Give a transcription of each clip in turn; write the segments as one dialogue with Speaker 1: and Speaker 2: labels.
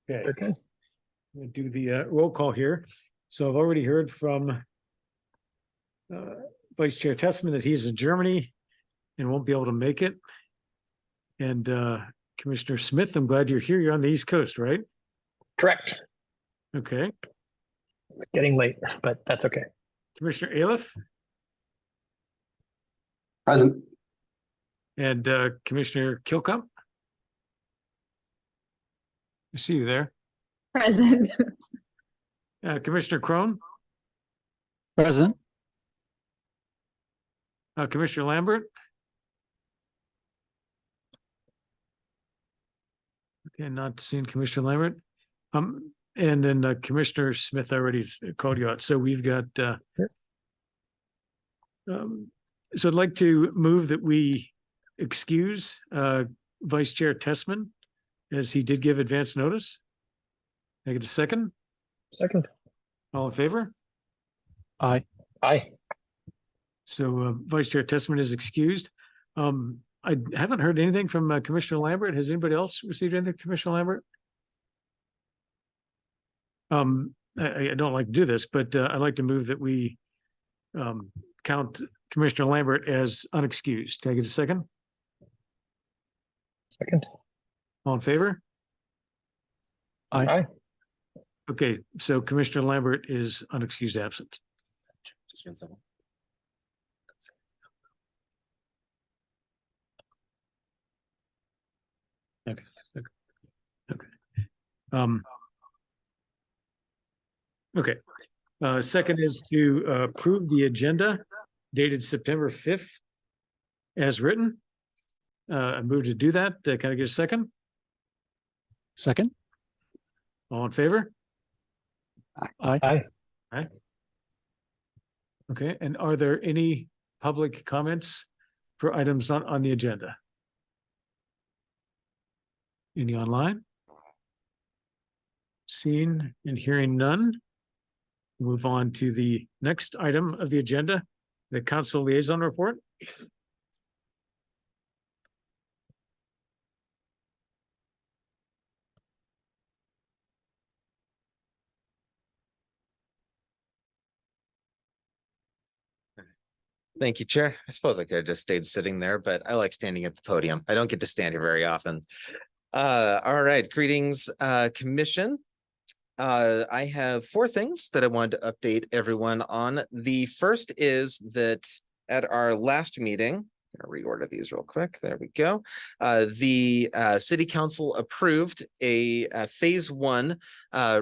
Speaker 1: Okay,
Speaker 2: Okay.
Speaker 1: we'll do the roll call here. So I've already heard from Vice Chair Tessman that he's in Germany and won't be able to make it. And Commissioner Smith, I'm glad you're here. You're on the East Coast, right?
Speaker 2: Correct.
Speaker 1: Okay.
Speaker 2: It's getting late, but that's okay.
Speaker 1: Commissioner Aliff
Speaker 3: Present.
Speaker 1: and Commissioner Kilcup. I see you there.
Speaker 4: Present.
Speaker 1: Commissioner Crone,
Speaker 3: Present.
Speaker 1: Commissioner Lambert. Okay, not seeing Commissioner Lambert. And then Commissioner Smith already called you out. So we've got so I'd like to move that we excuse Vice Chair Tessman, as he did give advance notice. Can I get a second?
Speaker 2: Second.
Speaker 1: All in favor?
Speaker 3: Aye.
Speaker 2: Aye.
Speaker 1: So Vice Chair Tessman is excused. I haven't heard anything from Commissioner Lambert. Has anybody else received anything, Commissioner Lambert? I don't like to do this, but I'd like to move that we count Commissioner Lambert as unexcused. Can I get a second?
Speaker 2: Second.
Speaker 1: All in favor?
Speaker 2: Aye.
Speaker 1: Okay, so Commissioner Lambert is unexcused absent.
Speaker 3: Just 1 second.
Speaker 1: Okay. Okay. Okay. Second is to approve the agenda dated September 5th as written. I move to do that. Can I get a second?
Speaker 3: Second.
Speaker 1: All in favor?
Speaker 3: Aye.
Speaker 2: Aye.
Speaker 1: Okay, and are there any public comments for items on the agenda? Any online? Seeing and hearing none. Move on to the next item of the agenda, the council liaison report.
Speaker 5: Thank you, Chair. I suppose I could have just stayed sitting there, but I like standing at the podium. I don't get to stand here very often. All right, greetings, Commission. I have 4 things that I wanted to update everyone on. The first is that at our last meeting, I'm going to reorder these real quick. There we go. The City Council approved a phase 1 I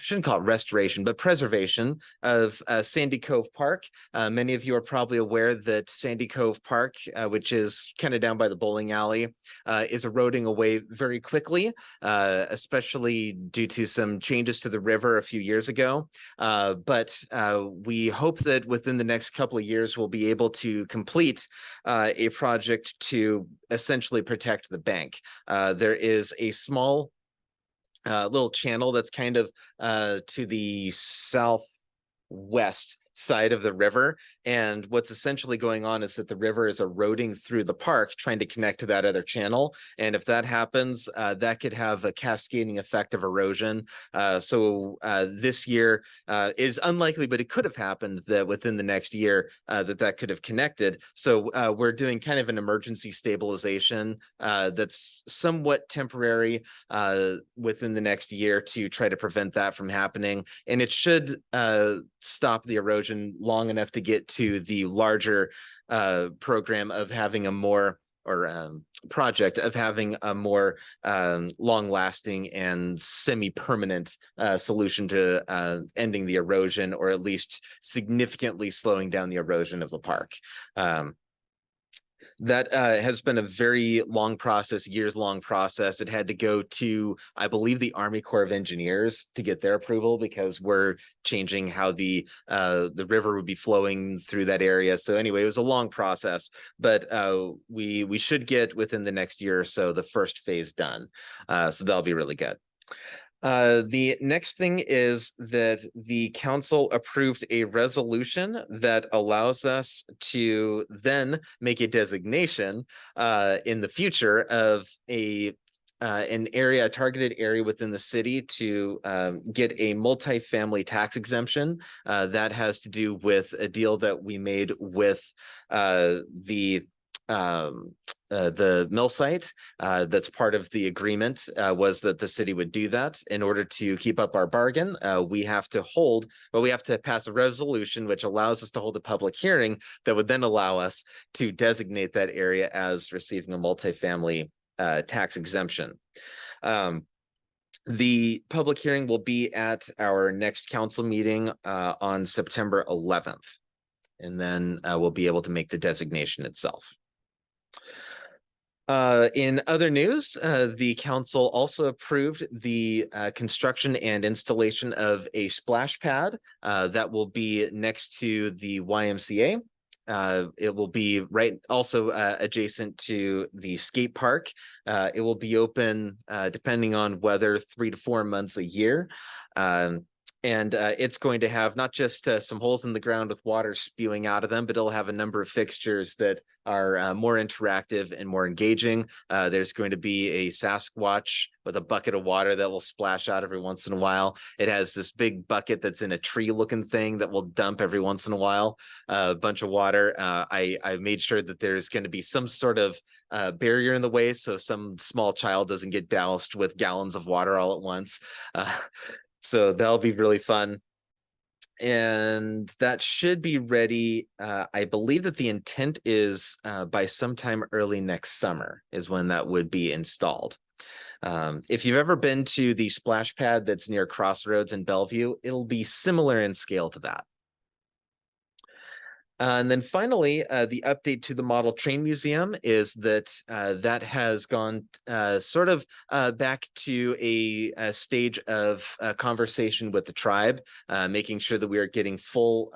Speaker 5: shouldn't call it restoration, but preservation of Sandy Cove Park. Many of you are probably aware that Sandy Cove Park, which is kind of down by the bowling alley, is eroding away very quickly, especially due to some changes to the river a few years ago. But we hope that within the next couple of years, we'll be able to complete a project to essentially protect the bank. There is a small little channel that's kind of to the southwest side of the river, and what's essentially going on is that the river is eroding through the park trying to connect to that other channel, and if that happens, that could have a cascading effect of erosion. So this year is unlikely, but it could have happened that within the next year that could have connected. So we're doing kind of an emergency stabilization that's somewhat temporary within the next year to try to prevent that from happening, and it should stop the erosion long enough to get to the larger program of having a more project of having a more long-lasting and semi-permanent solution to ending the erosion, or at least significantly slowing down the erosion of the park. That has been a very long process, years-long process. It had to go to, I believe, the Army Corps of Engineers to get their approval, because we're changing how the river would be flowing through that area. So anyway, it was a long process, but we should get within the next year or so the first phase done. So that'll be really good. The next thing is that the council approved a resolution that allows us to then make a designation in the future of a an area, a targeted area within the city to get a multifamily tax exemption. That has to do with a deal that we made with the mill site. That's part of the agreement, was that the city would do that. In order to keep up our bargain, we have to pass a resolution which allows us to hold a public hearing that would then allow us to designate that area as receiving a multifamily tax exemption. The public hearing will be at our next council meeting on September 11th, and then we'll be able to make the designation itself. In other news, the council also approved the construction and installation of a splash pad that will be next to the YMCA. It will be also adjacent to the skate park. It will be open depending on weather 3 to 4 months a year. And it's going to have not just some holes in the ground with water spewing out of them, but it'll have a number of fixtures that are more interactive and more engaging. There's going to be a Sasquatch with a bucket of water that will splash out every once in a while. It has this big bucket that's in a tree looking thing that will dump every once in a while, a bunch of water. I made sure that there's going to be some sort of barrier in the way so some small child doesn't get doused with gallons of water all at once. So that'll be really fun. And that should be ready. I believe that the intent is by sometime early next summer is when that would be installed. If you've ever been to the splash pad that's near Crossroads in Bellevue, it'll be similar in scale to that. And then finally, the update to the Model Train Museum is that that has gone sort of back to a stage of conversation with the tribe, making sure that we are getting full,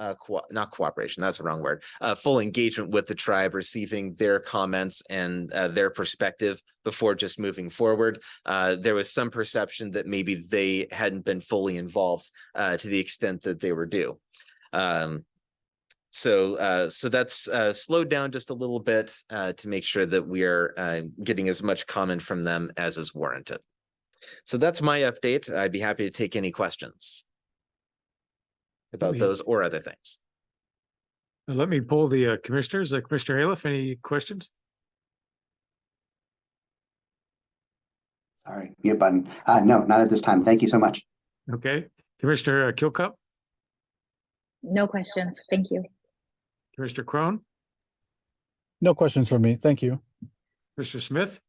Speaker 5: not cooperation, that's the wrong word, full engagement with the tribe, receiving their comments and their perspective before just moving forward. There was some perception that maybe they hadn't been fully involved to the extent that they were due. So that's slowed down just a little bit to make sure that we are getting as much comment from them as is warranted. So that's my update. I'd be happy to take any questions about those or other things.
Speaker 1: Let me pull the commissioners. Commissioner Aliff, any questions?
Speaker 4: Sorry, mute button. No, not at this time. Thank you so much.
Speaker 1: Okay. Commissioner Kilcup?
Speaker 6: No questions. Thank you.
Speaker 1: Commissioner Crone?
Speaker 3: No questions for me. Thank you.
Speaker 1: Mr. Smith?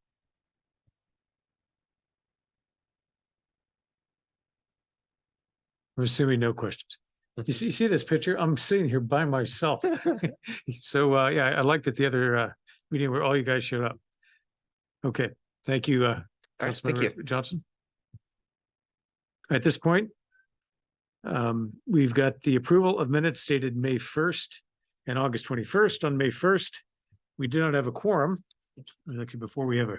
Speaker 1: I'm assuming no questions. You see this picture? I'm sitting here by myself. So yeah, I liked it the other meeting where all you guys showed up. Okay, thank you, Councilmember Johnson. At this point, we've got the approval of minutes dated May 1st and August 21st. On May 1st, we did not have a quorum. Actually, before we have a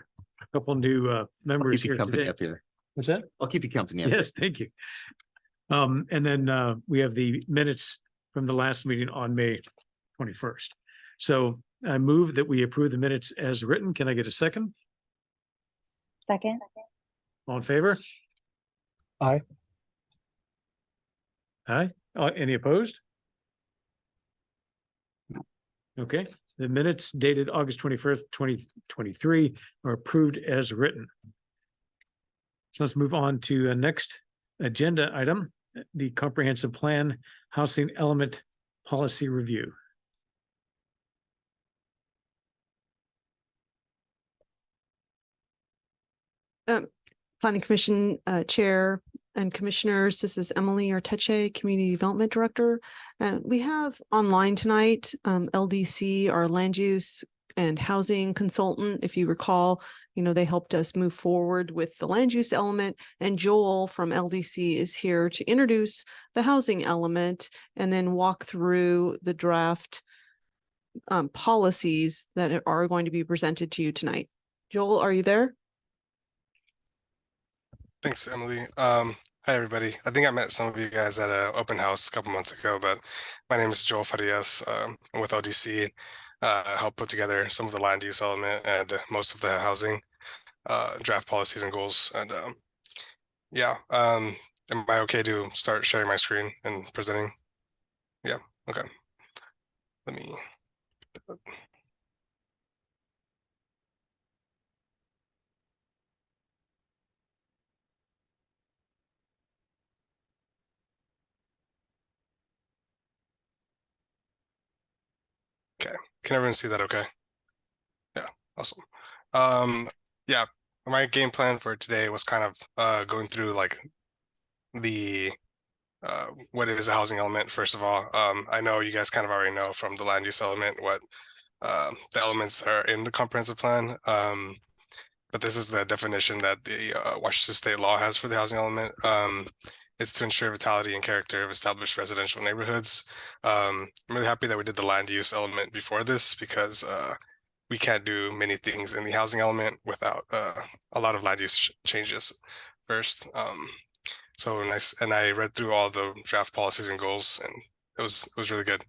Speaker 1: couple new members here today.
Speaker 5: Up here.
Speaker 1: What's that?
Speaker 5: I'll keep you company.
Speaker 1: Yes, thank you. And then we have the minutes from the last meeting on May 21st. So I move that we approve the minutes as written. Can I get a second?
Speaker 6: Second.
Speaker 1: All in favor?
Speaker 3: Aye.
Speaker 1: Aye. Any opposed? Okay, the minutes dated August 21st, 2023 are approved as written. So let's move on to the next agenda item, the comprehensive plan housing element policy review.
Speaker 7: Planning Commission Chair and Commissioners, this is Emily Arteche, Community Development Director. We have online tonight LDC, our land use and housing consultant. If you recall, they helped us move forward with the land use element, and Joel from LDC is here to introduce the housing element and then walk through the draft policies that are going to be presented to you tonight. Joel, are you there?
Speaker 8: Thanks, Emily. Hi, everybody. I think I met some of you guys at an open house a couple months ago, but my name is Joel Farias. I'm with LDC. I helped put together some of the land use element and most of the housing. draft policies and goals. And yeah, am I okay to start sharing my screen and presenting? Yeah, okay. Let me. Okay, can everyone see that okay? Yeah, awesome. Yeah, my game plan for today was kind of going through like the what is a housing element, first of all. I know you guys kind of already know from the land use element what the elements are in the comprehensive plan. But this is the definition that the Washington state law has for the housing element. It's to ensure vitality and character of established residential neighborhoods. I'm really happy that we did the land use element before this because we can't do many things in the housing element without a lot of land use changes first. So nice, and I read through all the draft policies and goals, and it was really good.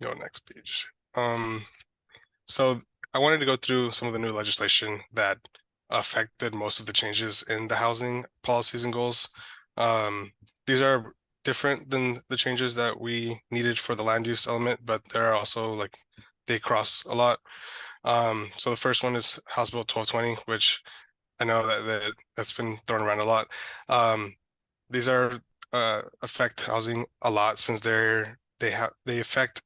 Speaker 8: Next page. So I wanted to go through some of the new legislation that affected most of the changes in the housing policies and goals. These are different than the changes that we needed for the land use element, but they're also like they cross a lot. So the first one is House Bill 1220, which I know that's been thrown around a lot. These are affect housing a lot since they affect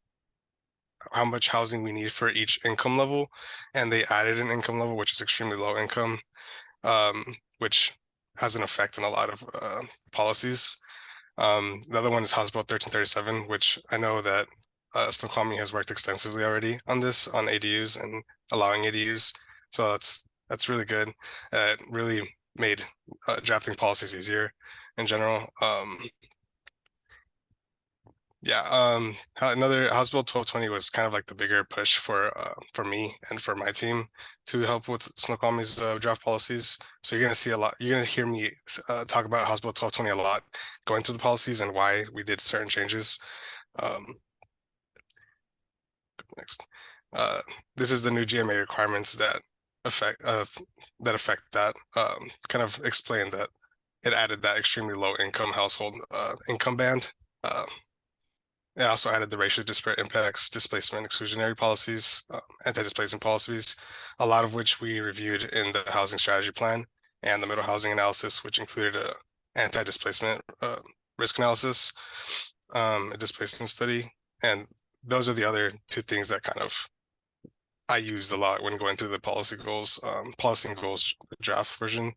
Speaker 8: how much housing we need for each income level, and they added an income level which is extremely low income, which has an effect on a lot of policies. The other one is House Bill 1337, which I know that Snoqualmie has worked extensively already on this, on ADUs and allowing ADUs. So that's really good. It really made drafting policies easier in general. Another House Bill 1220 was kind of like the bigger push for me and for my team to help with Snoqualmie's draft policies. So you're gonna see a lot. You're gonna hear me talk about House Bill 1220 a lot, going through the policies and why we did certain changes. Next, this is the new GMA requirements that affect that. Kind of explain that it added that extremely low income household income band. It also added the racially disparate impacts, displacement, exclusionary policies, anti-displacement policies, a lot of which we reviewed in the housing strategy plan and the middle housing analysis, which included a anti-displacement risk analysis, a displacement study. And those are the other two things that kind of I used a lot when going through the policy and goals draft version.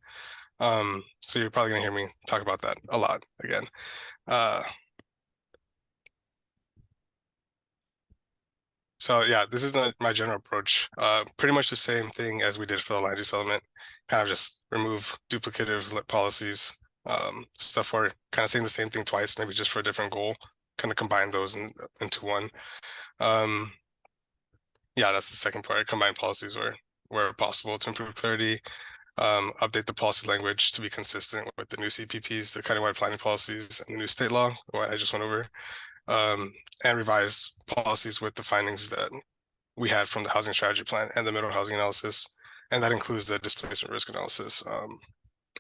Speaker 8: So you're probably gonna hear me talk about that a lot again. So yeah, this is my general approach. Pretty much the same thing as we did for the land use element. Kind of just remove duplicative policies, stuff for kind of saying the same thing twice, maybe just for a different goal. Kind of combine those into one. Yeah, that's the second part. Combine policies where possible to improve clarity. Update the policy language to be consistent with the new CPPs, the countywide planning policies, and the new state law, what I just went over. And revise policies with the findings that we had from the housing strategy plan and the middle housing analysis. And that includes the displacement risk analysis.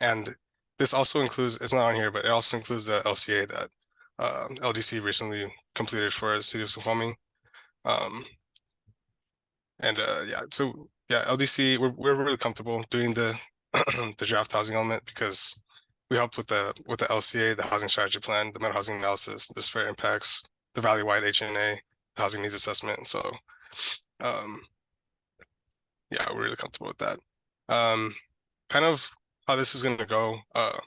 Speaker 8: And this also includes, it's not on here, but it also includes the LCA that LDC recently completed for the city of Snoqualmie. LDC, we're really comfortable doing the the draft housing element because we helped with the LCA, the housing strategy plan, the middle housing analysis, the disparate impacts, the valley-wide HNA, the housing needs assessment. So yeah, we're really comfortable with that. Kind of how this is going to go. How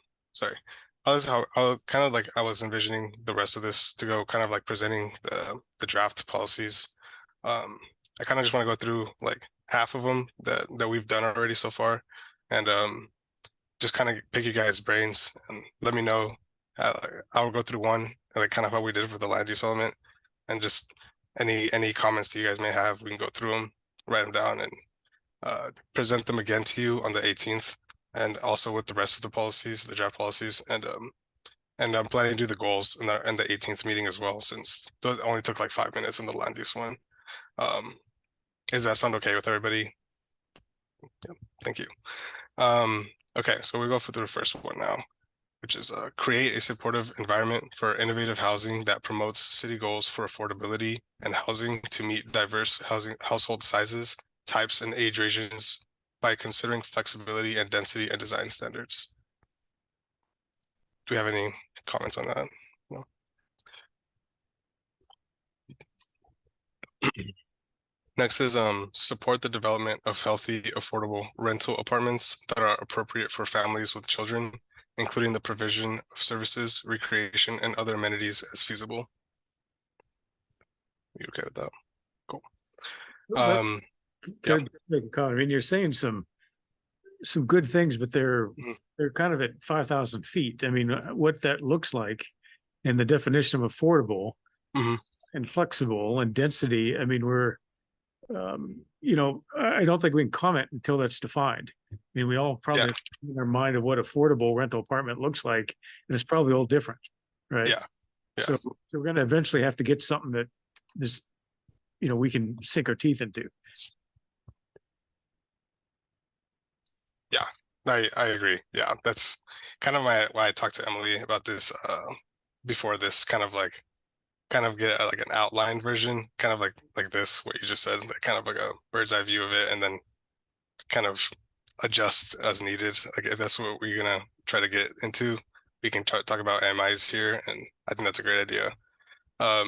Speaker 8: kind of like I was envisioning the rest of this to go, kind of like presenting the draft policies. I kind of just want to go through like half of them that we've done already so far, and just kind of pick you guys' brains and let me know. I'll go through one, like kind of how we did for the land use element, and just any comments that you guys may have, we can go through them, write them down, and present them again to you on the 18th, and also with the rest of the policies, the draft policies, and I'm planning to do the goals in the 18th meeting as well, since it only took like 5 minutes in the land use one. Does that sound okay with everybody? Yeah, thank you. Okay, so we go through the first one now, which is create a supportive environment for innovative housing that promotes city goals for affordability and housing to meet diverse household sizes, types, and age ranges by considering flexibility and density and design standards. Do we have any comments on that? No. Next is support the development of healthy, affordable rental apartments that are appropriate for families with children, including the provision of services, recreation, and other amenities as feasible. You okay with that? Cool.
Speaker 1: But-
Speaker 8: yeah.
Speaker 1: Good, make a comment. I mean, you're saying some good things, but they're kind of at 5,000 feet. I mean, what that looks like and the definition of affordable
Speaker 8: Mhm.
Speaker 1: and flexible and density. I mean, we're, you know, I don't think we can comment until that's defined. I mean, we all probably have in our mind of what affordable rental apartment looks like, and it's probably all different, right?
Speaker 8: Yeah. Yeah.
Speaker 1: So we're going to eventually have to get something that is, you know, we can sink our teeth into.
Speaker 8: I agree. Yeah, that's kind of why I talked to Emily about this before this, kind of get like an outline version, kind of like this, what you just said, like kind of like a bird's eye view of it, and then kind of adjust as needed. Like if that's what we're gonna try to get into, we can talk about AMIs here, and I think that's a great idea. But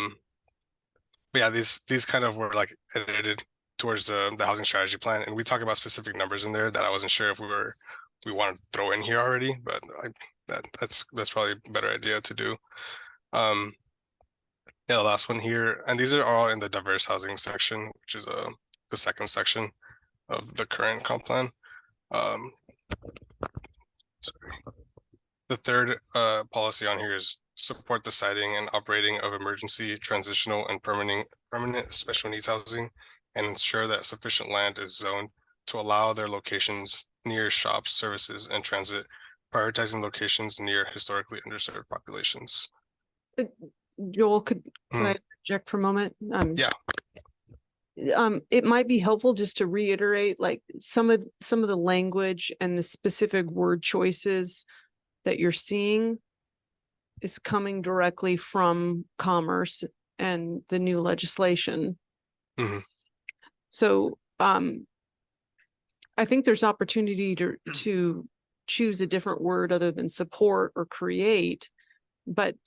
Speaker 8: yeah, these kind of were like edited towards the housing strategy plan, and we talk about specific numbers in there that I wasn't sure if we want to throw in here already, but that's probably a better idea to do. Yeah, the last one here, and these are all in the diverse housing section, which is the second section of the current comp plan. Sorry. The third policy on here is support the siting and operating of emergency, transitional, and permanent special needs housing, and ensure that sufficient land is zoned to allow their locations near shops, services, and transit, prioritizing locations near historically underserved populations.
Speaker 7: Joel, could I interject for a moment?
Speaker 8: Yeah.
Speaker 7: It might be helpful just to reiterate like some of the language and the specific word choices that you're seeing is coming directly from Commerce and the new legislation.
Speaker 8: Mhm.
Speaker 7: So I think there's opportunity to choose a different word other than support or create. But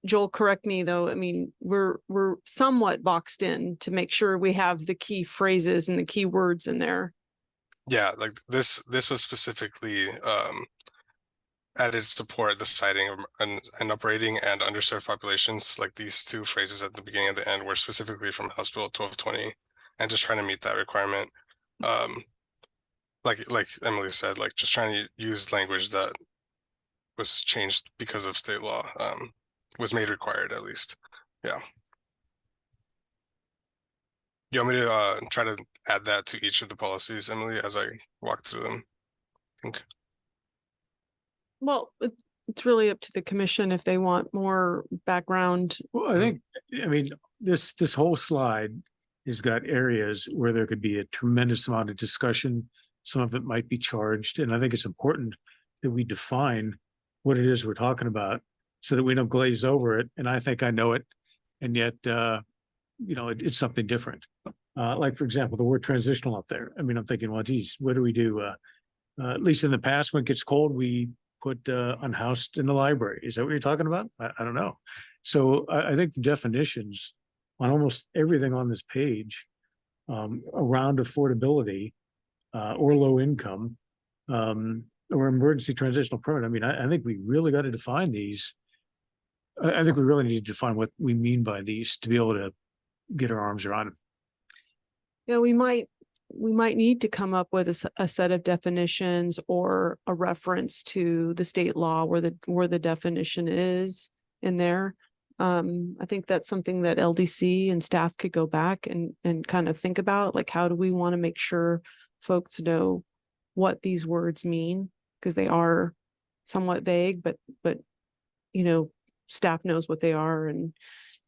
Speaker 7: Joel, correct me though. I mean, we're somewhat boxed in to make sure we have the key phrases and the key words in there.
Speaker 8: Yeah, like this was specifically added support the siting and operating and underserved populations. Like these two phrases at the beginning and the end were specifically from House Bill 1220, and just trying to meet that requirement. Like Emily said, like just trying to use language that was changed because of state law, was made required at least. Yeah. You want me to try to add that to each of the policies, Emily, as I walk through them? I think.
Speaker 7: Well, it's really up to the commission if they want more background.
Speaker 1: Well, I mean, this whole slide has got areas where there could be a tremendous amount of discussion. Some of it might be charged, and I think it's important that we define what it is we're talking about so that we don't glaze over it. And I think I know it, and yet, you know, it's something different. Like, for example, the word transitional up there. I mean, I'm thinking, well, geez, what do we do? At least in the past, when it gets cold, we put unhoused in the library. Is that what you're talking about? I don't know. So I think the definitions on almost everything on this page around affordability or low income or emergency transitional permit. I mean, I think we really got to define these. I think we really need to define what we mean by these to be able to get our arms around them.
Speaker 7: Yeah, we might need to come up with a set of definitions or a reference to the state law where the definition is in there. I think that's something that LDC and staff could go back and kind of think about, like, how do we want to make sure folks know what these words mean? Because they are somewhat vague, but you know, staff knows what they are and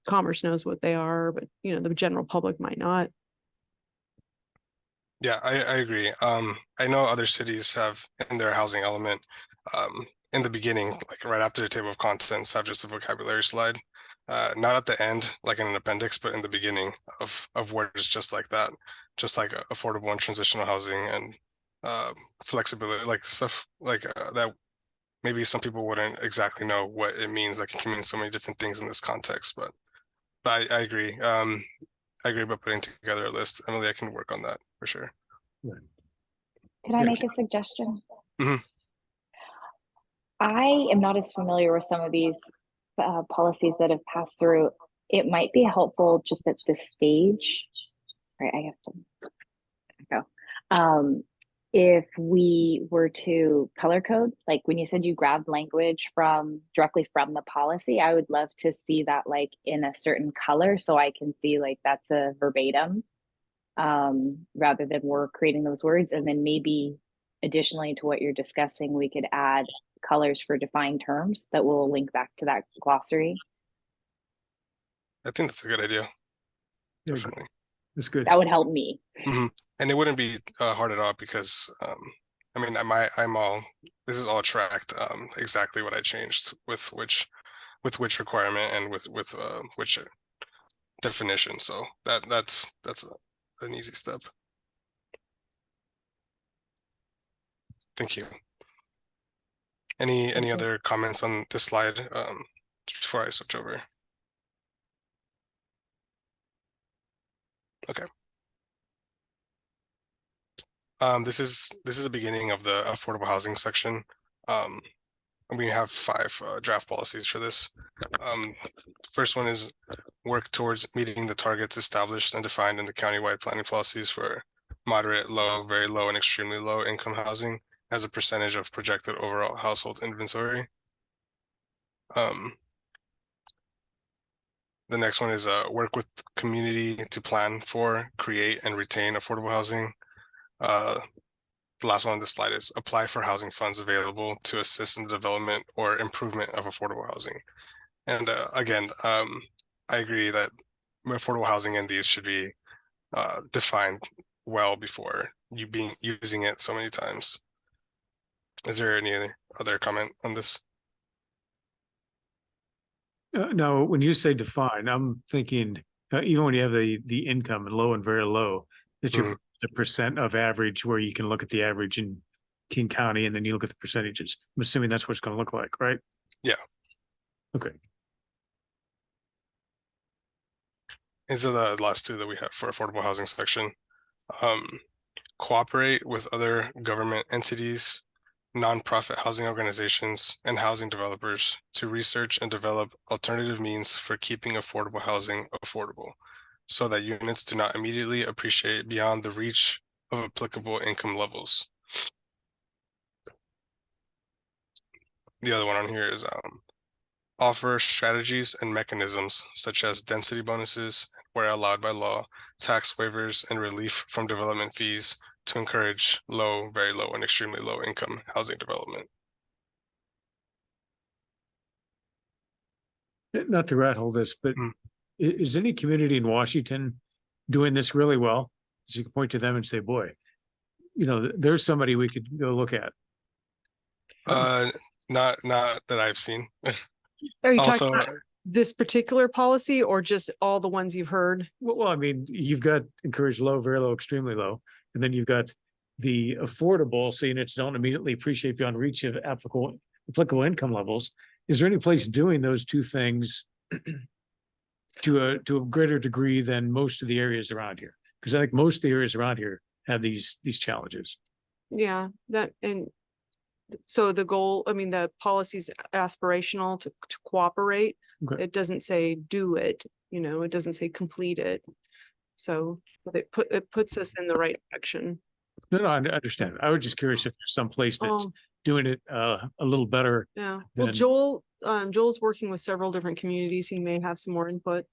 Speaker 7: Commerce knows what they are, but you know, the general public might not.
Speaker 8: Yeah, I agree. I know other cities have in their housing element, in the beginning, like right after the table of contents, have just a vocabulary slide. Not at the end, like in an appendix, but in the beginning of words just like that, just like affordable and transitional housing and flexibility, like stuff like that. Maybe some people wouldn't exactly know what it means. Like it can mean so many different things in this context, but I agree. I agree about putting together a list. Emily, I can work on that for sure.
Speaker 6: Could I
Speaker 1: Yeah.
Speaker 6: make a suggestion?
Speaker 8: Mhm.
Speaker 6: I am not as familiar with some of these policies that have passed through. It might be helpful just at this stage. Sorry, I have to go. If we were to color code, like when you said you grabbed language from directly from the policy, I would love to see that like in a certain color so I can see like that's a verbatim rather than we're creating those words. And then maybe additionally to what you're discussing, we could add colors for defined terms that will link back to that glossary.
Speaker 8: I think that's a good idea.
Speaker 1: Yeah,
Speaker 8: Definitely.
Speaker 1: that's good.
Speaker 6: That would help me.
Speaker 8: And it wouldn't be hard at all because I mean this is all tracked exactly what I changed with which requirement and with which definition. So that's an easy step. Thank you. Any other comments on this slide before I switch over? Okay. This is the beginning of the affordable housing section. We have 5 draft policies for this. First one is work towards meeting the targets established and defined in the countywide planning policies for moderate, low, very low, and extremely low income housing as a percentage of projected overall household inventory. The next one is work with community to plan for, create, and retain affordable housing. The last one on this slide is apply for housing funds available to assist in the development or improvement of affordable housing. And again, I agree that affordable housing in these should be defined well before using it so many times. Is there any other comment on this?
Speaker 1: No, when you say define, I'm thinking, even when you have the income and low and very low, that you're the percent of average where you can look at the average in King County and then you look at the percentages. I'm assuming that's what it's going to look like, right?
Speaker 8: Yeah.
Speaker 1: Okay.
Speaker 8: These are the last 2 that we have for affordable housing section. Cooperate with other government entities, nonprofit housing organizations, and housing developers to research and develop alternative means for keeping affordable housing affordable, so that units do not immediately appreciate beyond the reach of applicable income levels. The other one on here is offer strategies and mechanisms such as density bonuses, where allowed by law, tax waivers, and relief from development fees to encourage low, very low, and extremely low income housing development.
Speaker 1: Not to rat hole this, but
Speaker 8: Mm.
Speaker 1: is any community in Washington doing this really well? So you can point to them and say, boy, you know, there's somebody we could go look at.
Speaker 8: Not that I've seen.
Speaker 7: Are you
Speaker 8: Also,
Speaker 7: talking about this particular policy or just all the ones you've heard?
Speaker 1: Well, I mean, you've got encourage low, very low, extremely low, and then you've got the affordable, so units don't immediately appreciate beyond reach of applicable income levels. Is there any place doing those 2 things to a greater degree than most of the areas around here? Because I think most of the areas around here have these challenges.
Speaker 7: Yeah, and so the goal, I mean, the policy's aspirational to cooperate.
Speaker 1: Okay.
Speaker 7: It doesn't say do it, it doesn't say complete it. So but it puts us in the right direction.
Speaker 1: No, I understand. I was just curious if there's some place that's doing it a little better.
Speaker 7: Yeah. Well,
Speaker 1: Then-
Speaker 7: Joel's working with several different communities. He may have some more input.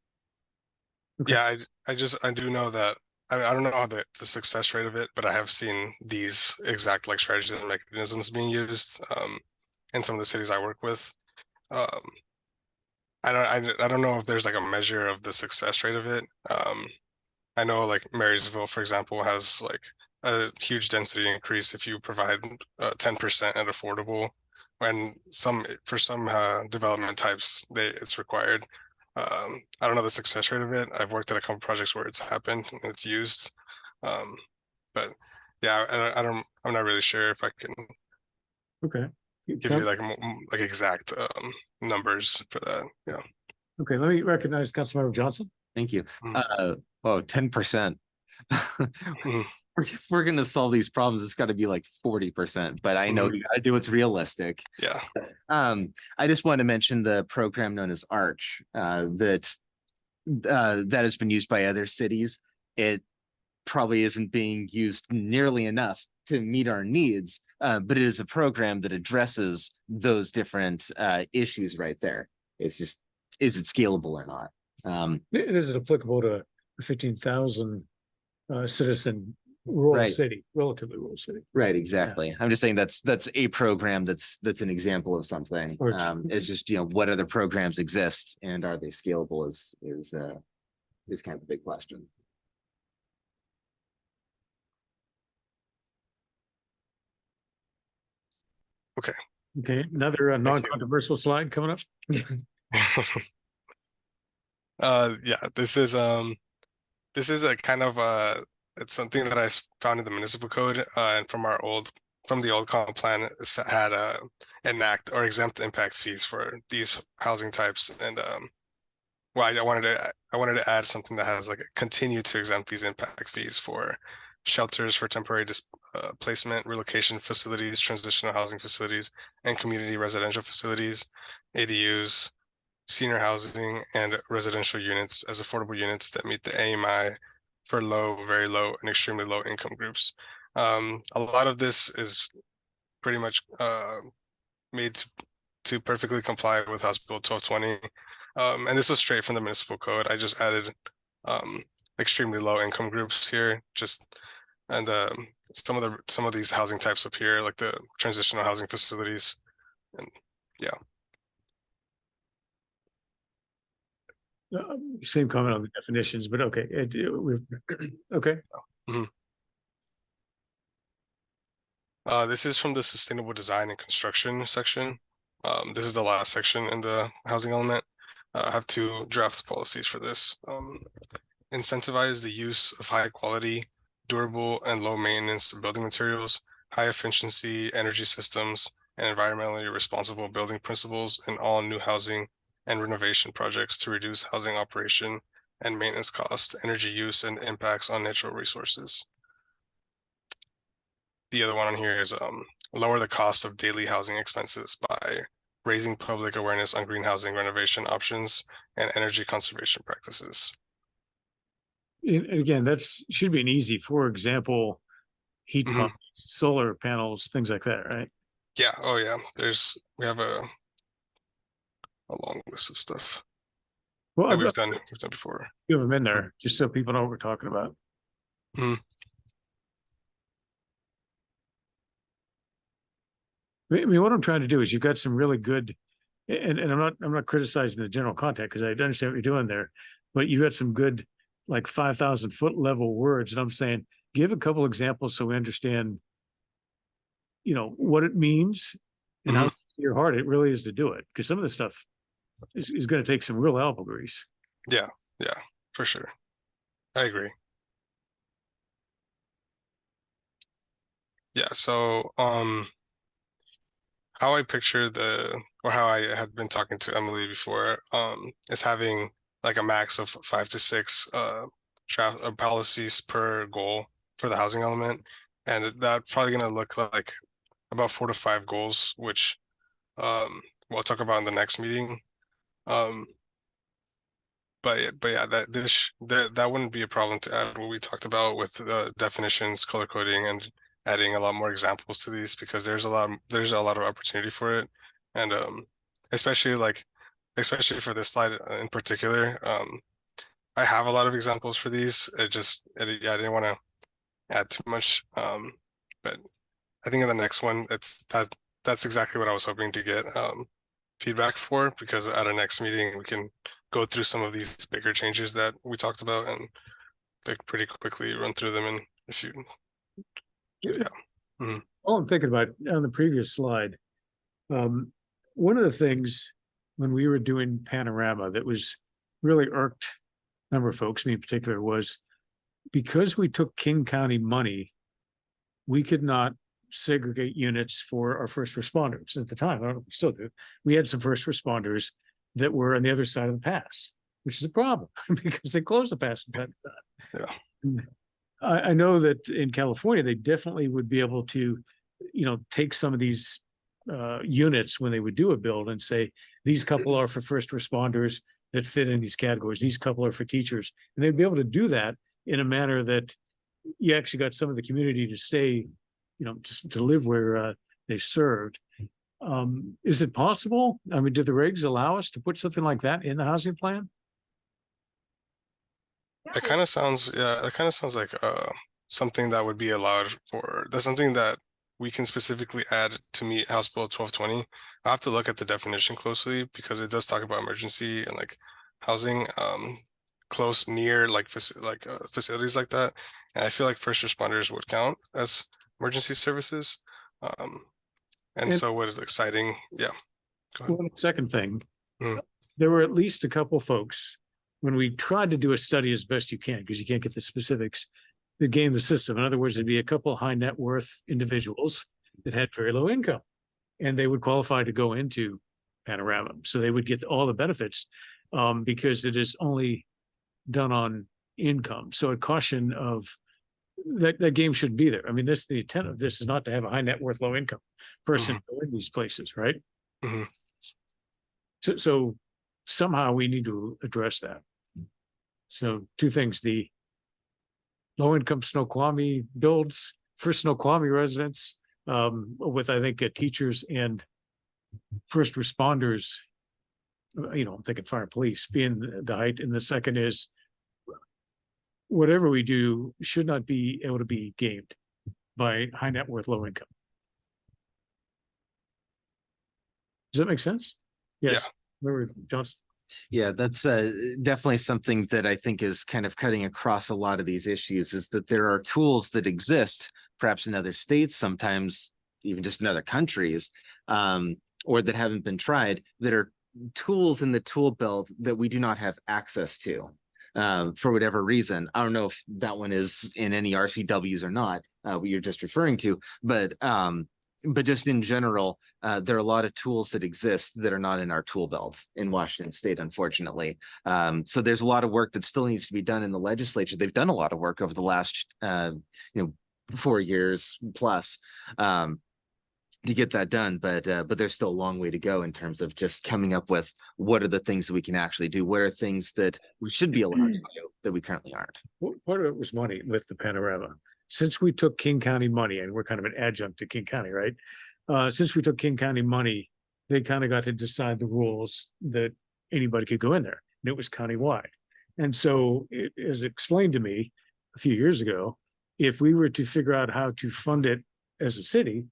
Speaker 1: Okay.
Speaker 8: yeah, I do know that. I don't know how the success rate of it, but I have seen these exact like strategies and mechanisms being used in some of the cities I work with. I don't know if there's like a measure of the success rate of it. I know like Marysville, for example, has like a huge density increase if you provide 10% at affordable. When for some development types, it's required. I don't know the success rate of it. I've worked at a couple projects where it's happened and it's used. But yeah, I'm not really sure if I can
Speaker 1: Okay.
Speaker 8: give you like exact numbers for that. Yeah.
Speaker 1: Okay, let me recognize Councilmember Johnson.
Speaker 5: Thank you.
Speaker 8: Mm.
Speaker 5: 10%. If we're gonna solve these problems, it's gotta be like 40%, but I know
Speaker 8: Mhm.
Speaker 5: you gotta do what's realistic.
Speaker 8: Yeah.
Speaker 5: I just want to mention the program known as Arch, that has been used by other cities. It probably isn't being used nearly enough to meet our needs, but it is a program that addresses those different issues right there. It's just, is it scalable or not?
Speaker 1: Is it applicable to a 15,000 citizen rural
Speaker 5: Right.
Speaker 1: city, relatively rural city?
Speaker 5: Right, exactly. I'm just saying that's a program that's an example of something.
Speaker 1: Or-
Speaker 5: It's just, what other programs exist and are they scalable is kind of the big question.
Speaker 1: Okay, another non-controversial slide coming up.
Speaker 8: Yeah, this is a kind of it's something that I found in the municipal code and from the old comp plan had enact or exempt impact fees for these housing types. And well, I wanted to add something that has like continue to exempt these impact fees for shelters for temporary placement, relocation facilities, transitional housing facilities, and community residential facilities, ADUs, senior housing, and residential units as affordable units that meet the AMI for low, very low, and extremely low income groups. A lot of this is pretty much made to perfectly comply with House Bill 1220. And this was straight from the municipal code. I just added extremely low income groups here, and some of these housing types up here, like the transitional housing facilities, and yeah.
Speaker 1: Same comment on the definitions, but okay, okay.
Speaker 8: This is from the sustainable design and construction section. This is the last section in the housing element. I have two draft policies for this. Incentivize the use of high quality, durable, and low maintenance building materials, high efficiency energy systems, and environmentally responsible building principles in all new housing and renovation projects to reduce housing operation and maintenance costs, energy use, and impacts on natural resources. The other one on here is lower the cost of daily housing expenses by raising public awareness on green housing renovation options and energy conservation practices.
Speaker 1: And again, should be an easy, for example, heat
Speaker 8: Mhm.
Speaker 1: pumps, solar panels, things like that, right?
Speaker 8: Yeah. Oh yeah. We have a long list of stuff
Speaker 1: Well,
Speaker 8: that
Speaker 1: I've
Speaker 8: we've
Speaker 1: got
Speaker 8: done before.
Speaker 1: a few of them in there, just so people know what we're talking about.
Speaker 8: Mhm.
Speaker 1: I mean, what I'm trying to do is you've got some really good, and I'm not criticizing the general content because I understand what you're doing there, but you got some good, like 5,000 foot level words. And I'm saying, give a couple examples so we understand, what it means and how hard it really is to do it. Because some of the stuff is going to take some real elbow grease.
Speaker 8: Yeah, for sure. I agree. Yeah, so how I picture how I had been talking to Emily before, is having like a max of 5 to 6 policies per goal for the housing element. And that's probably gonna look like about 4 to 5 goals, which we'll talk about in the next meeting. But yeah, that wouldn't be a problem to add what we talked about with the definitions, color coding, and adding a lot more examples to these, because there's a lot of opportunity for it. And especially for this slide in particular, I have a lot of examples for these. I didn't want to add too much. But I think in the next one, that's exactly what I was hoping to get feedback for, because at our next meeting we can go through some of these bigger changes that we talked about and like pretty quickly run through them in a few
Speaker 1: All I'm thinking about on the previous slide, one of the things when we were doing Panorama that was really irked a number of folks, me in particular, was because we took King County money, we could not segregate units for our first responders at the time. I don't know if we still do. We had some first responders that were on the other side of the pass, which is a problem because they closed the pass from time to time.
Speaker 8: Yeah.
Speaker 1: I know that in California, they definitely would be able to, take some of these units when they would do a build and say, these couple are for first responders that fit in these categories. These couple are for teachers. And they'd be able to do that in a manner that you actually got some of the community to stay, to live where they served. Is it possible? I mean, do the regs allow us to put something like that in the housing plan?
Speaker 8: That kind of sounds like something that would be allowed for, that's something that we can specifically add to meet House Bill 1220. I have to look at the definition closely because it does talk about emergency and like housing close near like facilities like that. And I feel like first responders would count as emergency services. And so what is exciting? Yeah. Go ahead.
Speaker 1: Well, second thing,
Speaker 8: Mm.
Speaker 1: there were at least a couple folks when we tried to do a study as best you can, because you can't get the specifics, that game the system. In other words, there'd be a couple high net worth individuals that had very low income, and they would qualify to go into Panorama. So they would get all the benefits because it is only done on income. So a caution of that game shouldn't be there. I mean, the intent of this is not to have a high net worth, low income person go in these places, right?
Speaker 8: Mhm.
Speaker 1: So somehow we need to address that. So two things: the low income Snoqualmie builds for Snoqualmie residents with, I think, teachers and first responders. I'm thinking fire and police being the height. And the second is whatever we do should not be able to be gamed by high net worth, low income. Does that make sense? Yes. Member Johnson.
Speaker 5: Yeah, that's definitely something that I think is kind of cutting across a lot of these issues, is that there are tools that exist, perhaps in other states, sometimes even just in other countries, or that haven't been tried, that are tools in the tool belt that we do not have access to for whatever reason. I don't know if that one is in any RCWs or not, what you're just referring to, but just in general, there are a lot of tools that exist that are not in our tool belt in Washington State, unfortunately. So there's a lot of work that still needs to be done in the legislature. They've done a lot of work over the last, 4 years plus to get that done, but there's still a long way to go in terms of just coming up with what are the things that we can actually do. What are things that we should be allowed to do that we currently aren't?
Speaker 1: Part of it was money with the Panorama. Since we took King County money, and we're kind of an adjunct to King County, right? Since we took King County money, they kind of got to decide the rules that anybody could go in there, and it was countywide. And so it is explained to me a few years ago, if we were to figure out how to fund it as a city,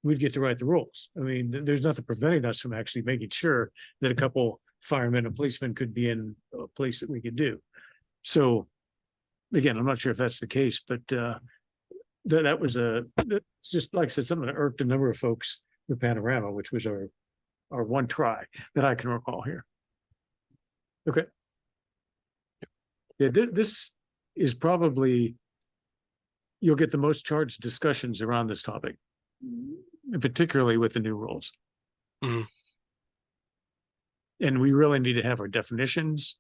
Speaker 1: we'd get to write the rules. I mean, there's nothing preventing us from actually making sure that a couple firemen and policemen could be in a place that we could do. So again, I'm not sure if that's the case, but that was it's just like I said, something that irked a number of folks with Panorama, which was our one try that I can recall here. Okay. Yeah, this is probably, you'll get the most charged discussions around this topic, particularly with the new rules.
Speaker 8: Mhm.
Speaker 1: And we really need to have our definitions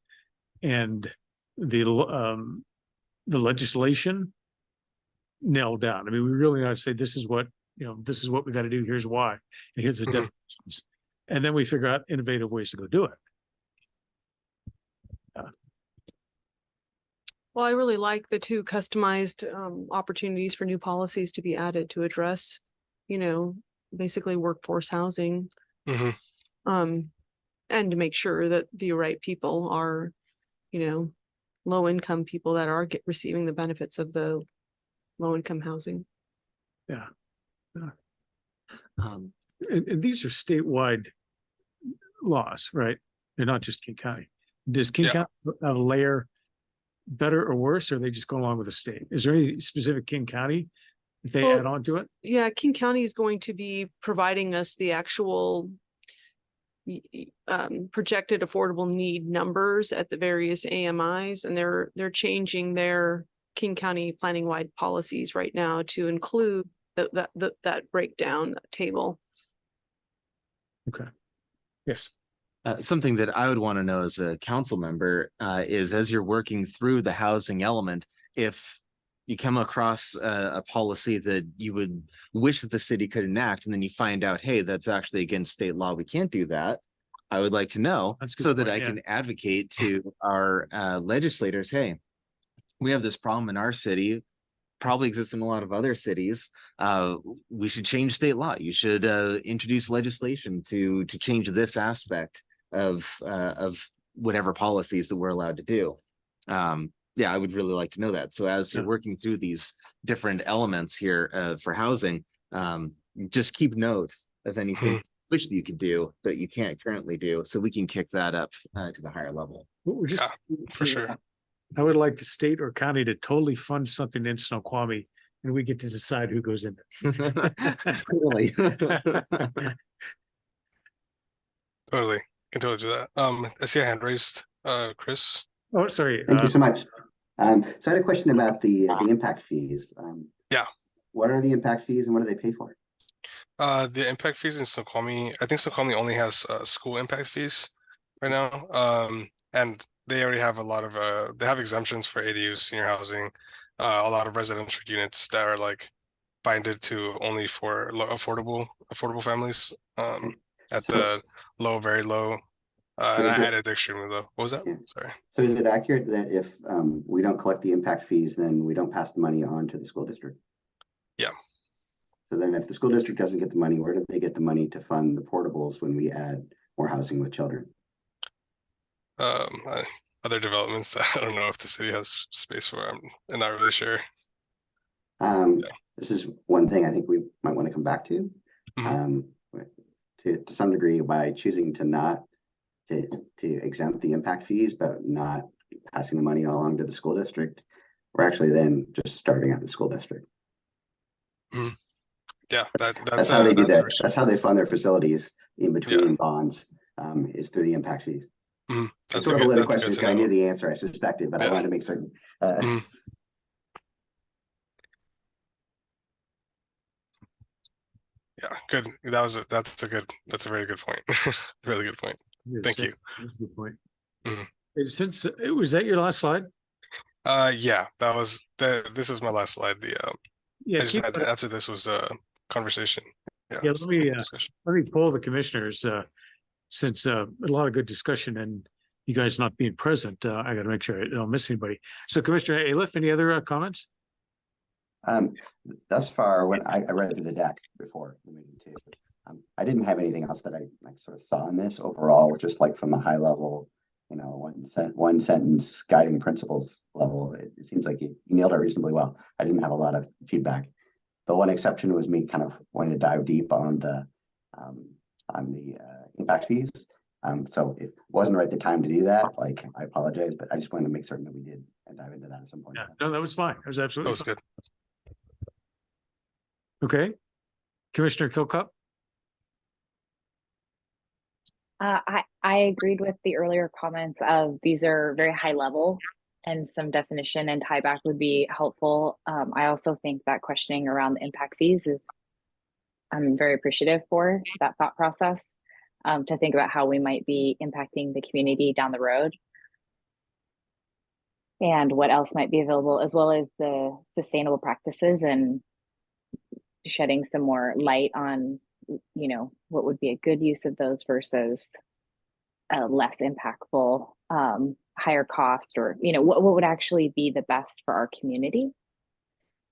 Speaker 1: and the legislation nailed down. I mean, we really ought to say, this is what we got to do. Here's why. And here's the definitions. And then we figure out innovative ways to go do it.
Speaker 7: Well, I really like the two customized opportunities for new policies to be added to address, basically workforce housing.
Speaker 8: Mhm.
Speaker 7: And to make sure that the right people are, low income people that are receiving the benefits of the low income housing.
Speaker 1: Yeah.
Speaker 5: Um,
Speaker 1: And these are statewide laws, right? They're not just King County. Does King
Speaker 8: Yeah.
Speaker 1: County layer better or worse, or they just go along with the state? Is there any specific King County if they
Speaker 7: Well,
Speaker 1: add on to it?
Speaker 7: Yeah, King County is going to be providing us the actual projected affordable need numbers at the various AMIs, and they're changing their King County planning wide policies right now to include that breakdown table.
Speaker 1: Okay. Yes.
Speaker 5: Something that I would want to know as a council member is, as you're working through the housing element, if you come across a policy that you would wish that the city could enact, and then you find out, hey, that's actually against state law, we can't do that. I would like to know
Speaker 1: That's a good
Speaker 5: so that
Speaker 1: point,
Speaker 5: I
Speaker 1: yeah.
Speaker 5: can advocate to our legislators, hey, we have this problem in our city, probably exists in a lot of other cities. We should change state law. You should introduce legislation to change this aspect of whatever policies that we're allowed to do. Yeah, I would really like to know that. So as you're
Speaker 1: Yeah.
Speaker 5: working through these different elements here for housing, just keep note of anything which you could do that you can't currently do, so we can kick that up to the higher level.
Speaker 1: We're just,
Speaker 8: for sure.
Speaker 1: I would like the state or county to totally fund something in Snoqualmie, and we get to decide who goes in
Speaker 5: Really.
Speaker 1: there.
Speaker 8: Totally. Can totally do that. I see a hand raised, Chris.
Speaker 1: Oh, sorry.
Speaker 4: Thank you so much. So I had a question about the impact fees.
Speaker 8: Yeah.
Speaker 4: What are the impact fees and what do they pay for?
Speaker 8: The impact fees in Snoqualmie, I think Snoqualmie only has school impact fees right now. And they already have a lot of they have exemptions for ADUs, senior housing, a lot of residential units that are like binded to only for affordable families at the low, very low. And I added the extremely low. What was that?
Speaker 4: Yeah.
Speaker 8: Sorry.
Speaker 4: So is it accurate that if we don't collect the impact fees, then we don't pass the money on to the school district?
Speaker 8: Yeah.
Speaker 4: So then if the school district doesn't get the money, where do they get the money to fund the portables when we add more housing with children?
Speaker 8: Other developments that I don't know if the city has space for. I'm not really sure.
Speaker 4: This is one thing I think we might want to come back to. To some degree, by choosing to not to exempt the impact fees, but not passing the money along to the school district, we're actually then just starting at the school district.
Speaker 8: Yeah,
Speaker 4: That's how they do that. That's how they fund their facilities in between bonds, is through the impact fees. It's sort of a little question because I knew the answer, I suspected, but I wanted to make certain.
Speaker 8: Yeah, good. That's a very good point. Really good point.
Speaker 1: Yes,
Speaker 8: Thank you.
Speaker 1: That's a good point.
Speaker 8: Mhm.
Speaker 1: Since was that your last slide?
Speaker 8: Yeah, this was my last slide.
Speaker 1: Yeah.
Speaker 8: I just had to answer this was a conversation.
Speaker 1: Yeah,
Speaker 8: it's
Speaker 1: let me,
Speaker 8: a discussion.
Speaker 1: Let me poll the commissioners, since a lot of good discussion and you guys not being present, I gotta make sure I don't miss anybody. So Commissioner Aliff, any other comments?
Speaker 4: Thus far, when I read through the deck before the meeting too, I didn't have anything else that I like sort of saw in this overall, just like from a high level, one sentence guiding principles level. It seems like you nailed it reasonably well. I didn't have a lot of feedback. The one exception was me kind of wanting to dive deep on the impact fees. So if it wasn't right the time to do that, like I apologize, but I just wanted to make certain that we did and dive into that at some point.
Speaker 1: Yeah, no, that was fine. That was
Speaker 8: That
Speaker 1: absolutely
Speaker 8: was
Speaker 1: fine.
Speaker 8: good.
Speaker 1: Okay. Commissioner Kilcup?
Speaker 6: I agreed with the earlier comments of these are very high level and some definition and tie back would be helpful. I also think that questioning around the impact fees I'm very appreciative for that thought process, to think about how we might be impacting the community down the road and what else might be available, as well as the sustainable practices and shedding some more light on, what would be a good use of those versus a less impactful, higher cost, or, what would actually be the best for our community.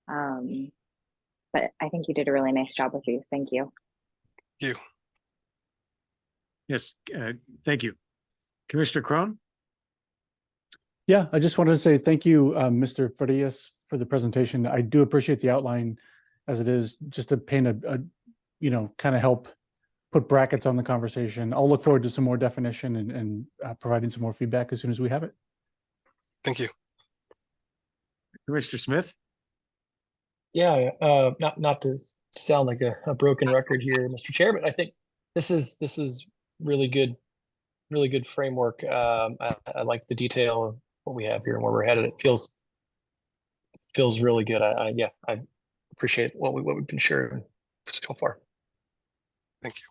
Speaker 6: But I think you did a really nice job with these. Thank you.
Speaker 8: Thank you.
Speaker 1: Yes, thank you. Commissioner Crone?
Speaker 3: Yeah, I just wanted to say thank you, Mr. Frias, for the presentation. I do appreciate the outline as it is, just to paint a kind of help put brackets on the conversation. I'll look forward to some more definition and providing some more feedback as soon as we have it.
Speaker 8: Thank you.
Speaker 1: Commissioner Smith?
Speaker 2: Yeah, not to sound like a broken record here, Mr. Chair, but I think this is really good framework. I like the detail of what we have here and where we're headed. It feels really good. Yeah, I appreciate what we've been sharing so far.
Speaker 8: Thank you.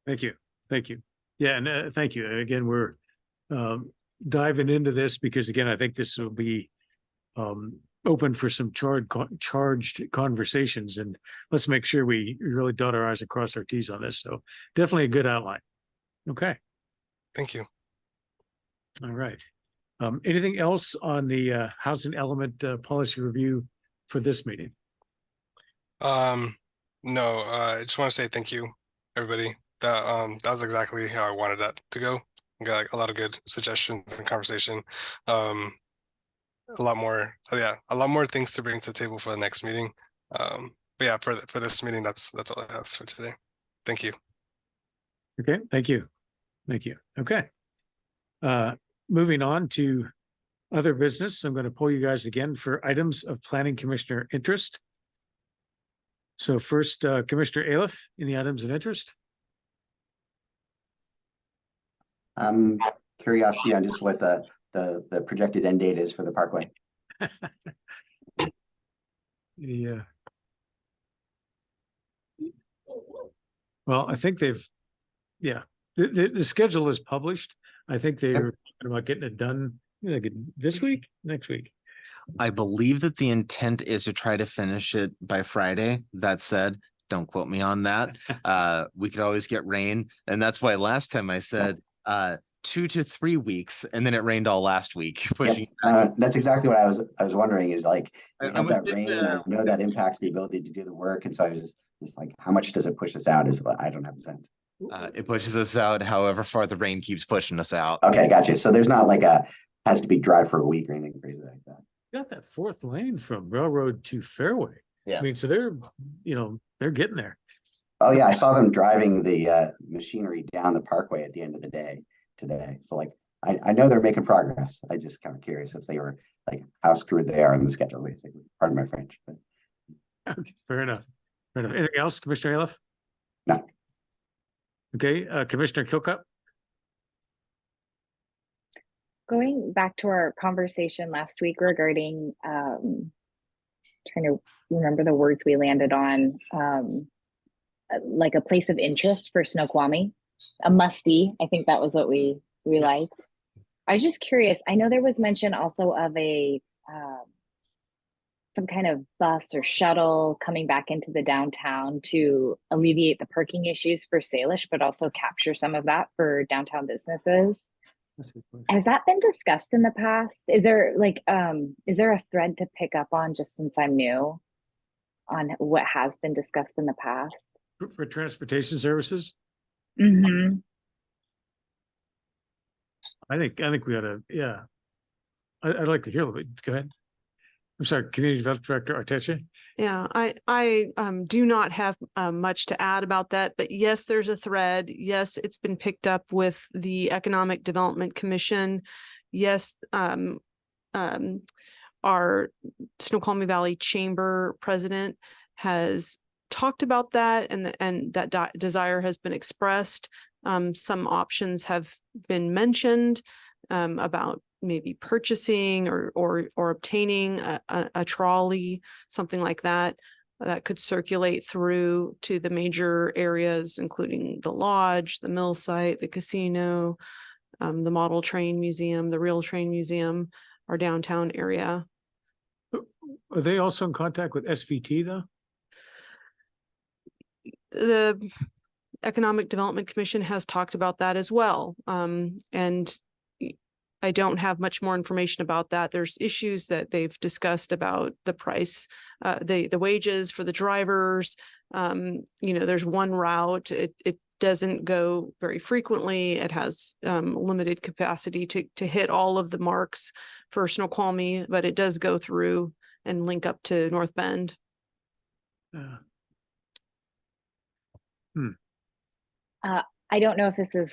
Speaker 1: Thank you. Thank you. Yeah, and thank you. Again, we're diving into this because again, I think this will be open for some charged conversations, and let's make sure we really dot our I's and cross our T's on this. So definitely a good outline. Okay.
Speaker 8: Thank you.
Speaker 1: All right. Anything else on the housing element policy review for this meeting?
Speaker 8: No, I just want to say thank you, everybody. That was exactly how I wanted that to go. I got a lot of good suggestions and conversation. A lot more, yeah, a lot more things to bring to the table for the next meeting. But yeah, for this meeting, that's all I have for today. Thank you.
Speaker 1: Okay, thank you. Thank you. Okay. Moving on to other business, I'm going to pull you guys again for items of planning commissioner interest. So first, Commissioner Aliff, any items of interest?
Speaker 4: Curiosity on just what the projected end date is for the Parkway.
Speaker 1: Yeah. Well, I think they've, yeah, the schedule is published. I think they're talking about getting it done like this week, next week.
Speaker 5: I believe that the intent is to try to finish it by Friday. That said, don't quote me on that. We could always get rain. And that's why last time I said 2 to 3 weeks, and then it rained all last week. Pushing
Speaker 4: That's exactly what I was wondering is like, we
Speaker 5: I'm
Speaker 4: have that
Speaker 5: within
Speaker 4: rain,
Speaker 5: the-
Speaker 4: I know that impacts the ability to do the work. And so I was just like, how much does it push us out is what I don't have a sense.
Speaker 5: it pushes us out however far the rain keeps pushing us out.
Speaker 4: Okay, gotcha. So there's not like has to be dry for a week or anything crazy like that.
Speaker 1: Got that fourth lane from Railroad to Fairway.
Speaker 5: Yeah.
Speaker 1: I mean, so they're, they're getting there.
Speaker 4: Oh yeah, I saw them driving the machinery down the Parkway at the end of the day today. So like, I know they're making progress. I just kind of curious if they were like how screwed they are in the schedule, basically. Pardon my French. But...
Speaker 1: Okay, fair enough. Fair enough. Anything else, Commissioner Aliff?
Speaker 4: No.
Speaker 1: Okay, Commissioner Kilcup?
Speaker 6: Going back to our conversation last week regarding trying to remember the words we landed on, like a place of interest for Snoqualmie, a must-see. I think that was what we liked. I was just curious. I know there was mention also of a some kind of bus or shuttle coming back into the downtown to alleviate the parking issues for Salish, but also capture some of that for downtown businesses. Has that been discussed in the past? Is there a thread to pick up on, just since I'm new, on what has been discussed in the past?
Speaker 1: For transportation services?
Speaker 6: Mm-hmm.
Speaker 1: I think we ought to, yeah. I'd like to hear a little bit. Go ahead. I'm sorry, Community Development Director Arteche?
Speaker 7: Yeah, I do not have much to add about that, but yes, there's a thread. Yes, it's been picked up with the Economic Development Commission. Yes, our Snoqualmie Valley Chamber president has talked about that, and that desire has been expressed. Some options have been mentioned about maybe purchasing or obtaining a trolley, something like that, that could circulate through to the major areas, including the lodge, the mill site, the casino, the model train museum, the real train museum, our downtown area.
Speaker 1: Are they also in contact with SVT though?
Speaker 7: The Economic Development Commission has talked about that as well. And I don't have much more information about that. There's issues that they've discussed about the price, the wages for the drivers. There's one route. It doesn't go very frequently. It has limited capacity to hit all of the marks for Snoqualmie, but it does go through and link up to North Bend.
Speaker 6: I don't know if this is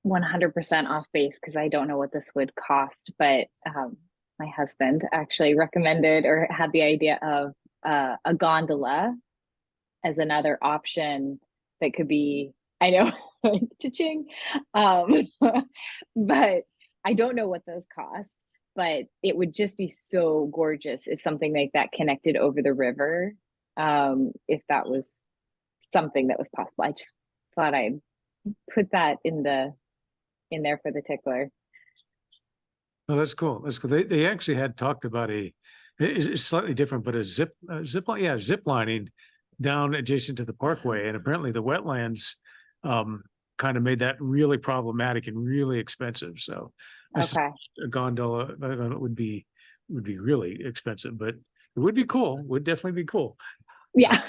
Speaker 6: 100% off base because I don't know what this would cost, but my husband actually recommended or had the idea of a gondola as another option that could be, I know, like, cha-ching. But I don't know what those cost, but it would just be so gorgeous if something like that connected over the river. If that was something that was possible. I just thought I'd put that in there for the tickler.
Speaker 1: Oh, that's cool. That's cool. They actually had talked about it's slightly different, but a zip line, yeah, zip lining down adjacent to the parkway. And apparently the wetlands kind of made that really problematic and really expensive. So I
Speaker 6: Okay.
Speaker 1: a gondola would be really expensive, but it would be cool. Would definitely be cool.
Speaker 6: Yeah.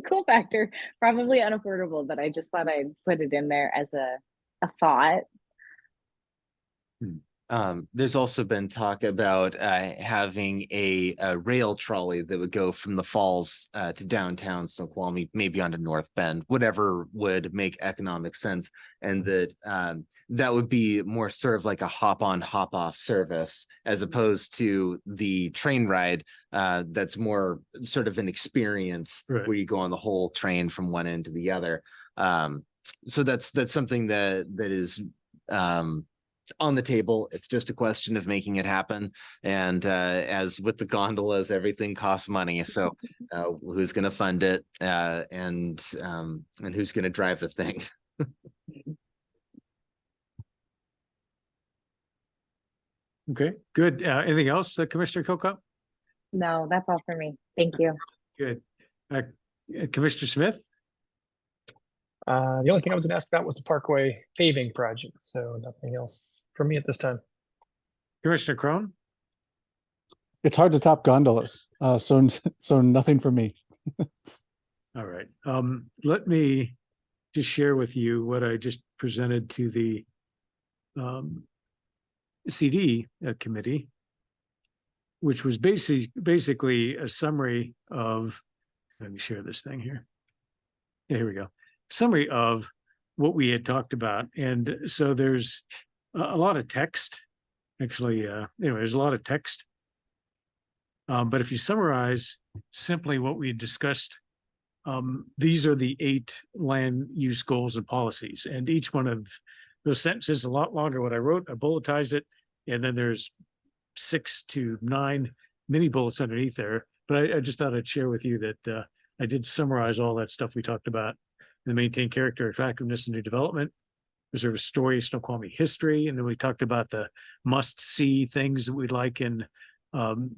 Speaker 6: Cool factor. Probably unaffordable, but I just thought I'd put it in there as a thought.
Speaker 5: There's also been talk about having a rail trolley that would go from the falls to downtown Snoqualmie, maybe onto North Bend, whatever would make economic sense, and that would be more sort of like a hop-on, hop-off service as opposed to the train ride. That's more sort of an experience
Speaker 1: Right.
Speaker 5: where you go on the whole train from one end to the other. So that's something that is on the table. It's just a question of making it happen. And as with the gondolas, everything costs money. So who's going to fund it and who's going to drive the thing?
Speaker 1: Okay, good. Anything else, Commissioner Kokop?
Speaker 6: No, that's all for me. Thank you.
Speaker 1: Good. Commissioner Smith?
Speaker 2: The only thing I was gonna ask about was the Parkway paving project, so nothing else for me at this time.
Speaker 1: Commissioner Crone?
Speaker 3: It's hard to top gondolas, so nothing for me.
Speaker 1: All right. Let me just share with you what I just presented to the CD committee, which was basically a summary of, let me share this thing here. Yeah, here we go. Summary of what we had talked about. And so there's a lot of text. Actually, anyway, there's a lot of text. But if you summarize simply what we had discussed, these are the 8 land use goals and policies. And each one of those sentences is a lot longer. What I wrote, I bulletized it, and then there's 6 to 9 mini bullets underneath there. But I just thought I'd share with you that I did summarize all that stuff we talked about. The maintain character, attractiveness, and new development. Preserve story, Snoqualmie history, and then we talked about the must-see things that we'd like in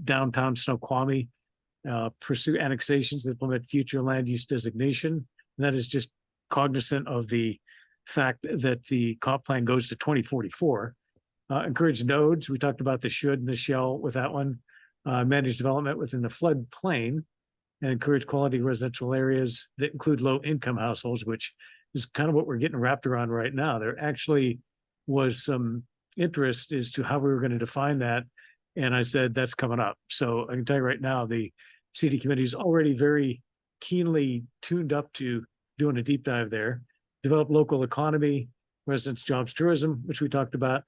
Speaker 1: downtown Snoqualmie. Pursue annexations that implement future land use designation. And that is just cognizant of the fact that the comp plan goes to 2044. Encourage nodes. We talked about the should and the shall with that one. Manage development within the floodplain. And encourage quality residential areas that include low-income households, which is kind of what we're getting wrapped around right now. There actually was some interest as to how we were going to define that. And I said, that's coming up. So I can tell you right now, the CD committee is already very keenly tuned up to doing a deep dive there. Develop local economy, residents, jobs, tourism, which we talked about.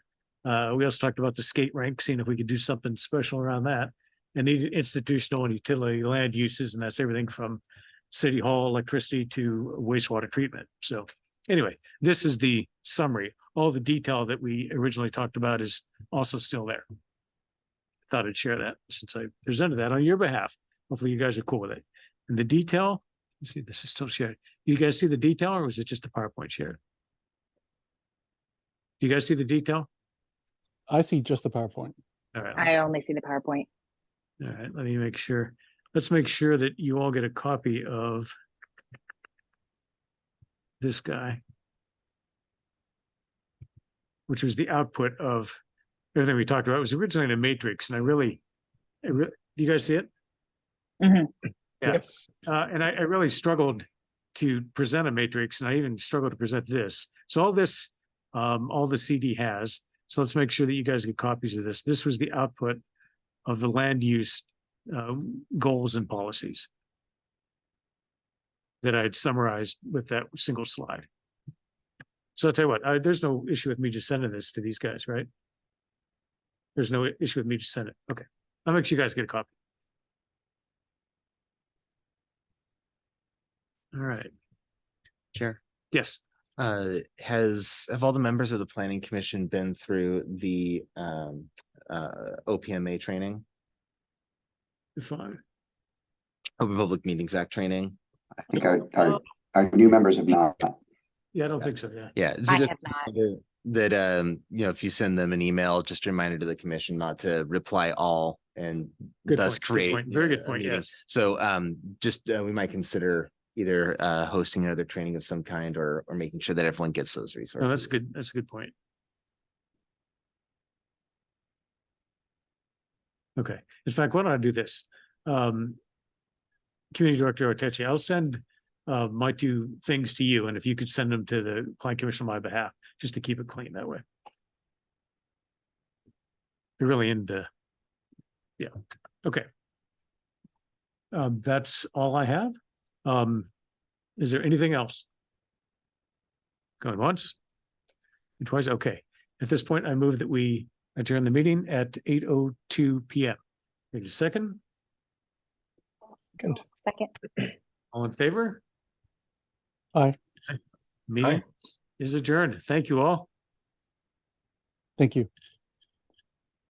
Speaker 1: We also talked about the skate rink, seeing if we could do something special around that. And institutional and utility land uses, and that's everything from city hall, electricity to wastewater treatment. So anyway, this is the summary. All the detail that we originally talked about is also still there. Thought I'd share that since I presented that on your behalf. Hopefully you guys are cool with it. And the detail, let's see, this is still shared. You guys see the detail, or was it just a PowerPoint shared? Do you guys see the detail?
Speaker 3: I see just the PowerPoint.
Speaker 1: All right.
Speaker 6: I only see the PowerPoint.
Speaker 1: All right, let me make sure. Let's make sure that you all get a copy of this guy, which was the output of everything we talked about. It was originally in a matrix, and do you guys see it?
Speaker 6: Mhm.
Speaker 1: Yeah.
Speaker 3: Yes.
Speaker 1: And I really struggled to present a matrix, and I even struggled to present this. So all this, all the CD has. So let's make sure that you guys get copies of this. This was the output of the land use goals and policies that I had summarized with that single slide. So I'll tell you what, there's no issue with me just sending this to these guys, right? There's no issue with me just sending it. Okay, I'll make sure you guys get a copy. All right.
Speaker 5: Chair.
Speaker 1: Yes.
Speaker 5: Have all the members of the planning commission been through the OPMA training,
Speaker 1: Fine.
Speaker 5: Open Public Meetings Act training?
Speaker 4: I think our new members have not.
Speaker 1: Yeah, I don't think so. Yeah.
Speaker 5: Yeah. So
Speaker 6: I
Speaker 5: just
Speaker 6: have not.
Speaker 5: reminder that, if you send them an email, just a reminder to the commission not to reply all and
Speaker 1: Good
Speaker 5: thus
Speaker 1: point, good
Speaker 5: create.
Speaker 1: point. Very good
Speaker 5: a
Speaker 1: point,
Speaker 5: meeting.
Speaker 1: yes.
Speaker 5: So we might consider either hosting another training of some kind or making sure that everyone gets those resources.
Speaker 1: No, that's good. That's a good point. Okay. In fact, why don't I do this? Community Director Otechi, I'll send my two things to you, and if you could send them to the Plan Commission on my behalf, just to keep it clean that way. You're really into, yeah, okay. That's all I have. Is there anything else? Going once? And twice, okay. At this point, I move that we adjourn the meeting at 8:02 PM. Need a second?
Speaker 6: Second.
Speaker 1: All in favor?
Speaker 3: Aye.
Speaker 1: Meeting is adjourned. Thank you all.
Speaker 3: Thank you.